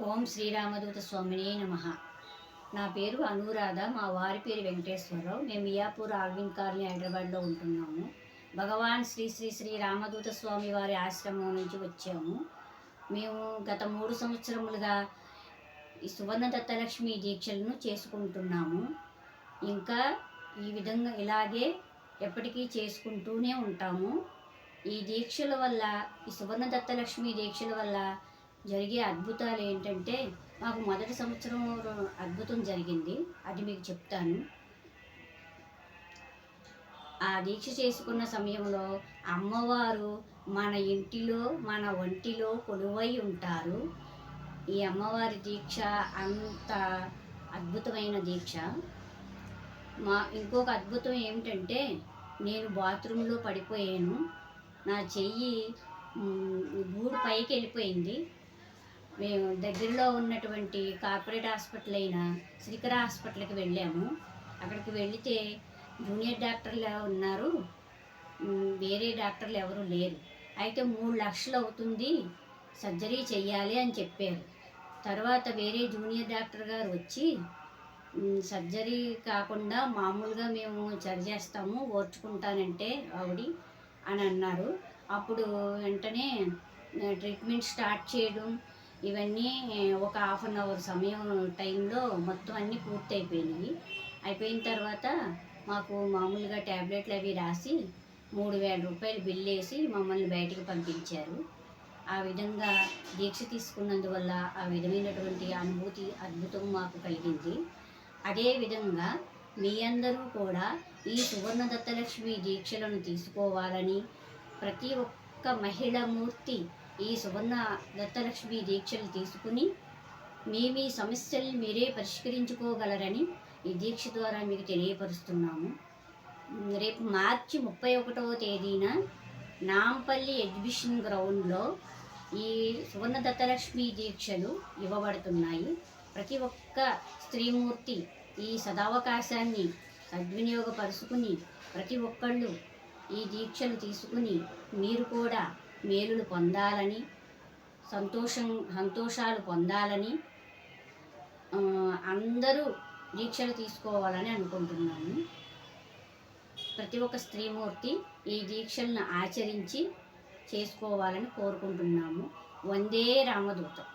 ఓం శ్రీరామదూత స్వామినే నమః. నా పేరు అనురాధ, మా వారి పేరు వెంకటేశ్వరరావు. మేము మియాపూర్ ఆల్విన్ కాలనీ హైదరాబాద్లో ఉంటున్నాము. భగవాన్ శ్రీ శ్రీ శ్రీ రామదూత స్వామి వారి ఆశ్రమం నుంచి వచ్చాము. మేము గత 3 సంవత్సరములుగా ఈ సువర్ణ దత్తలక్ష్మి దీక్షలను చేసుకుంటున్నాము. ఇంకా ఈ విధంగా ఇలాగే ఎప్పటికీ చేసుకుంటూనే ఉంటాము. ఈ దీక్షల వల్ల, ఈ సువర్ణ దత్తలక్ష్మి దీక్షల వల్ల జరిగే అద్భుతాలు ఏంటంటే, మాకు మొదటి సంవత్సరం అద్భుతం జరిగింది. అది మీకు చెప్తాను. ఆ దీక్ష చేసుకున్న సమయంలో అమ్మవారు మన ఇంటిలో, మన ఒంటిలో కొలువై ఉంటారు. ఈ అమ్మవారి దీక్ష అంత అద్భుతమైన దీక్ష. ఇంకొక అద్భుతం ఏమిటంటే, నేను బాత్రూంలో పడిపోయాను. నా చెయ్యి గూడు పైకి వెళ్ళిపోయింది. మేము దగ్గరలో ఉన్నటువంటి కార్పొరేట్ హాస్పిటల్ అయిన శ్రీకర హాస్పిటల్కి వెళ్ళాము. అక్కడికి వెళితే జూనియర్ డాక్టర్లు ఉన్నారు, వేరే డాక్టర్లు ఎవరు లేరు. అయితే 3 లక్షలు అవుతుంది, సర్జరీ చెయ్యాలి అని చెప్పారు. తర్వాత వేరే జూనియర్ డాక్టర్ గారు వచ్చి, సర్జరీ కాకుండా మామూలుగా మేము సరి చేస్తాము, ఓర్చుకుంటానంటే అని అన్నారు. అప్పుడు వెంటనే ట్రీట్మెంట్ స్టార్ట్ చేయడం, ఇవన్నీ ఒక 1/2 అవర్ సమయం టైంలో మొత్తం అన్నీ పూర్తి అయిపోయినాయి. అయిపోయిన తర్వాత మాకు మామూలుగా ట్యాబ్లెట్లు అవి రాసి 3,000 రూపాయలు బిల్లు వేసి మమ్మల్ని బయటికి పంపించారు. ఆ విధంగా దీక్ష తీసుకున్నందువల్ల ఆ విధమైనటువంటి అనుభూతి, అద్భుతం మాకు కలిగింది. అదేవిధంగా మీ అందరూ కూడా ఈ సువర్ణ దత్తలక్ష్మి దీక్షలను తీసుకోవాలని, ప్రతి ఒక్క మహిళా మూర్తి ఈ సువర్ణ దత్తలక్ష్మి దీక్షలు తీసుకుని మీ సమస్యల్ని మీరే పరిష్కరించుకోగలరని ఈ దీక్ష ద్వారా మీకు తెలియపరుస్తున్నాము. రేపు మార్చి 31వ తేదీన నాంపల్లి ఎగ్జిబిషన్ గ్రౌండ్లో ఈ సువర్ణ దత్తలక్ష్మి దీక్షలు ఇవ్వబడుతున్నాయి. ప్రతి ఒక్క స్త్రీమూర్తి ఈ సదావకాశాన్ని సద్వినియోగపరుచుకుని ప్రతి ఒక్కళ్ళు ఈ దీక్షలు తీసుకుని మీరు కూడా మేలులు పొందాలని, సంతోషాలు పొందాలని, అందరూ దీక్షలు తీసుకోవాలని అనుకుంటున్నాను. ప్రతి ఒక్క స్త్రీమూర్తి ఈ దీక్షలను ఆచరించి చేసుకోవాలని కోరుకుంటున్నాము. వందే రామదూతం.